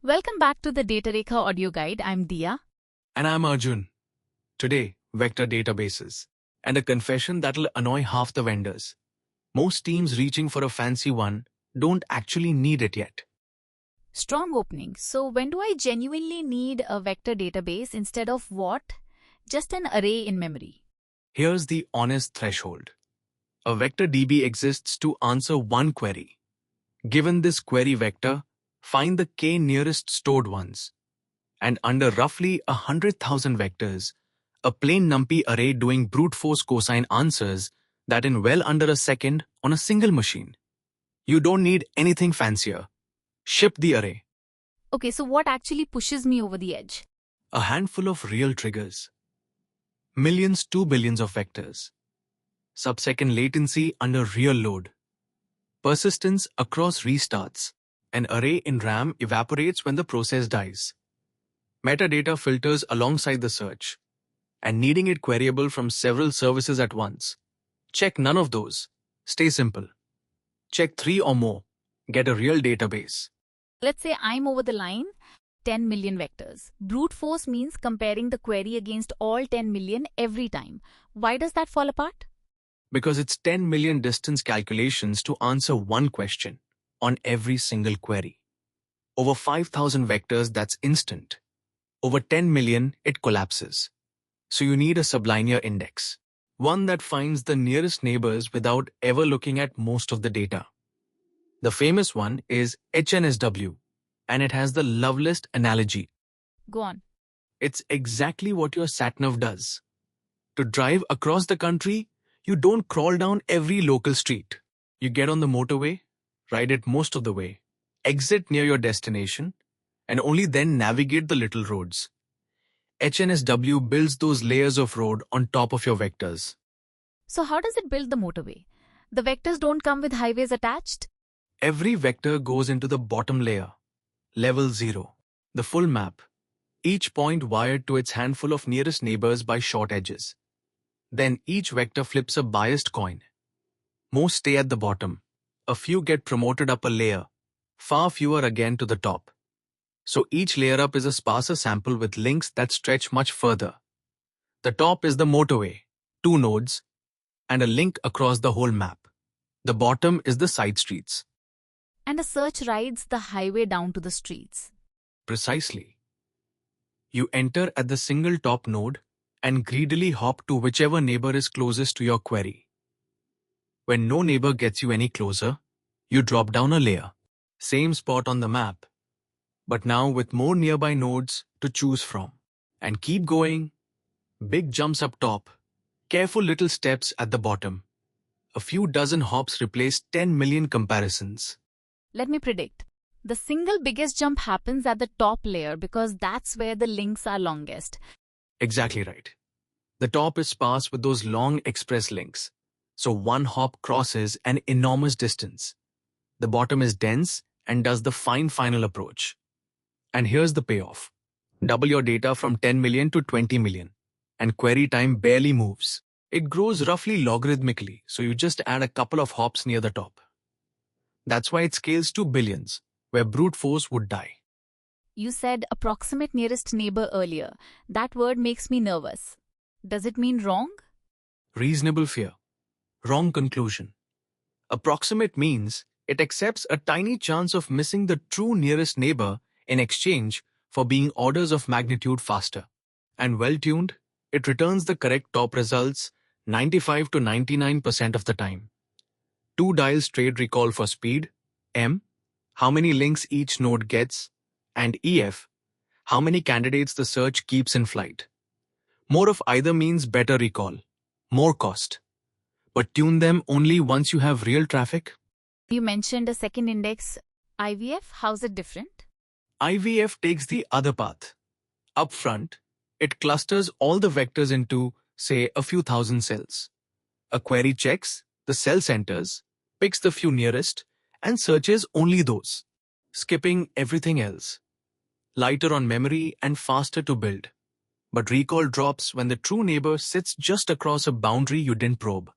Welcome back to the Datarekha audio guide. I'm Diya. And I'm Arjun. Today, vector databases. And a confession that'll annoy half the vendors. Most teams reaching for a fancy one don't actually need it yet. Strong opening. So when do I genuinely need a vector database instead of what? Just an array in memory. Here's the honest threshold. A vector DB exists to answer one query. Given this query vector, find the k nearest stored ones. And under roughly 100,000 vectors, a plain NumPy array doing brute force cosine answers that in well under a second on a single machine. You don't need anything fancier. Ship the array. Okay, so what actually pushes me over the edge? A handful of real triggers. Millions to billions of vectors. Sub-second latency under real load. Persistence across restarts. An array in RAM evaporates when the process dies. Metadata filters alongside the search. And needing it queryable from several services at once. Check none of those. Stay simple. Check 3 or more. Get a real database. Let's say I'm over the line, 10 million vectors. Brute force means comparing the query against all 10 million every time. Why does that fall apart? Because it's 10 million distance calculations to answer one question on every single query. Over 5,000 vectors, that's instant. Over 10 million, it collapses. So you need a sublinear index. One that finds the nearest neighbors without ever looking at most of the data. The famous one is HNSW, and it has the loveliest analogy. Go on. It's exactly what your satnav does. To drive across the country, you don't crawl down every local street. You get on the motorway, ride it most of the way, exit near your destination, and only then navigate the little roads. HNSW builds those layers of road on top of your vectors. So how does it build the motorway? The vectors don't come with highways attached? Every vector goes into the bottom layer, level 0, the full map, each point wired to its handful of nearest neighbors by short edges. Then each vector flips a biased coin. Most stay at the bottom. A few get promoted up a layer, far fewer again to the top. So each layer up is a sparser sample with links that stretch much further. The top is the motorway, 2 nodes, and a link across the whole map. The bottom is the side streets. And a search rides the highway down to the streets. Precisely. You enter at the single top node and greedily hop to whichever neighbor is closest to your query. When no neighbor gets you any closer, you drop down a layer. Same spot on the map, but now with more nearby nodes to choose from. And keep going. Big jumps up top. Careful little steps at the bottom. A few dozen hops replace 10 million comparisons. Let me predict. The single biggest jump happens at the top layer because that's where the links are longest. Exactly right. The top is sparse with those long express links, so one hop crosses an enormous distance. The bottom is dense and does the fine final approach. And here's the payoff. Double your data from 10 million to 20 million, and query time barely moves. It grows roughly logarithmically, so you just add a couple of hops near the top. That's why it scales to billions, where brute force would die. You said approximate nearest neighbor earlier. That word makes me nervous. Does it mean wrong? Reasonable fear. Wrong conclusion. Approximate means it accepts a tiny chance of missing the true nearest neighbor in exchange for being orders of magnitude faster. And well-tuned, it returns the correct top results 95 to 99% of the time. 2 dials trade recall for speed, M, how many links each node gets, and EF, how many candidates the search keeps in flight. More of either means better recall, more cost. But tune them only once you have real traffic. You mentioned a second index, IVF. How's it different? IVF takes the other path. Up front, it clusters all the vectors into, say, a few thousand cells. A query checks the cell centers, picks the few nearest, and searches only those, skipping everything else. Lighter on memory and faster to build. But recall drops when the true neighbor sits just across a boundary you didn't probe.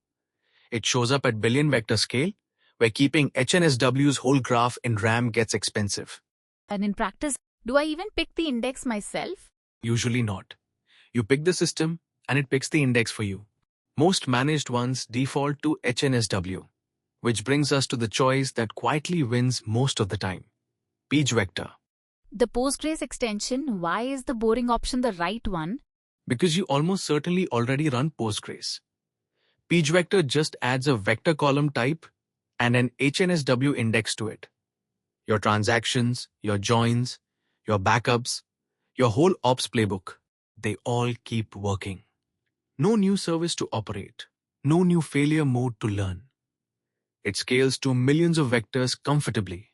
It shows up at billion vector scale, where keeping HNSW's whole graph in RAM gets expensive. And in practice, Do I even pick the index myself? Usually not. You pick the system and it picks the index for you. Most managed ones default to HNSW, which brings us to the choice that quietly wins most of the time. Page vector. The Postgres extension, why is the boring option the right one? Because you almost certainly already run Postgres. Page vector just adds a vector column type and an HNSW index to it. Your transactions, your joins, your backups, your whole ops playbook, they all keep working. No new service to operate, no new failure mode to learn. It scales to millions of vectors comfortably.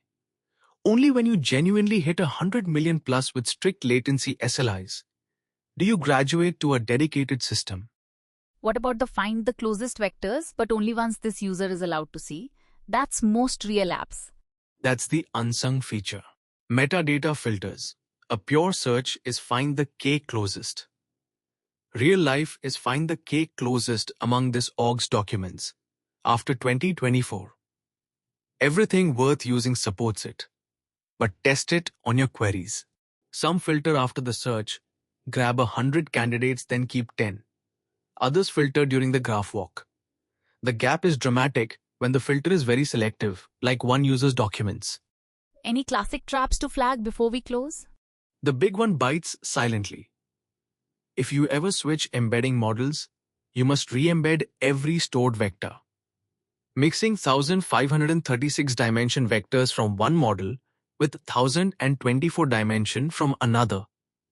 Only when you genuinely hit 100 million plus with strict latency SLIs do you graduate to a dedicated system. What about the find the closest vectors, but only once this user is allowed to see? That's most real apps. That's the unsung feature. Metadata filters. A pure search is find the K closest. Real life is find the K closest among this org's documents. After 2024, everything worth using supports it. But test it on your queries. Some filter after the search, grab 100 candidates, then keep 10. Others filter during the graph walk. The gap is dramatic when the filter is very selective, like one user's documents. Any classic traps to flag before we close? The big one bites silently. If you ever switch embedding models, you must re-embed every stored vector. Mixing 1536 dimension vectors from one model with 1024 dimension from another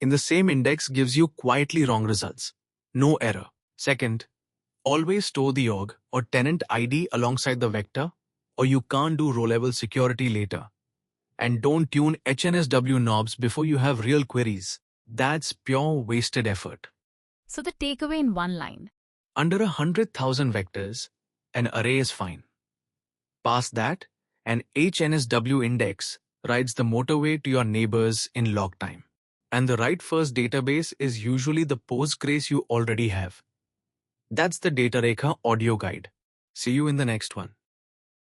in the same index gives you quietly wrong results. No error. Second, always store the org or tenant ID alongside the vector, or you can't do row-level security later. And don't tune HNSW knobs before you have real queries. That's pure wasted effort. So the takeaway in one line. Under 100,000 vectors, an array is fine. Past that, an HNSW index rides the motorway to your neighbors in log time. And the right first database is usually the Postgres you already have. That's the Datarekha audio guide. See you in the next one.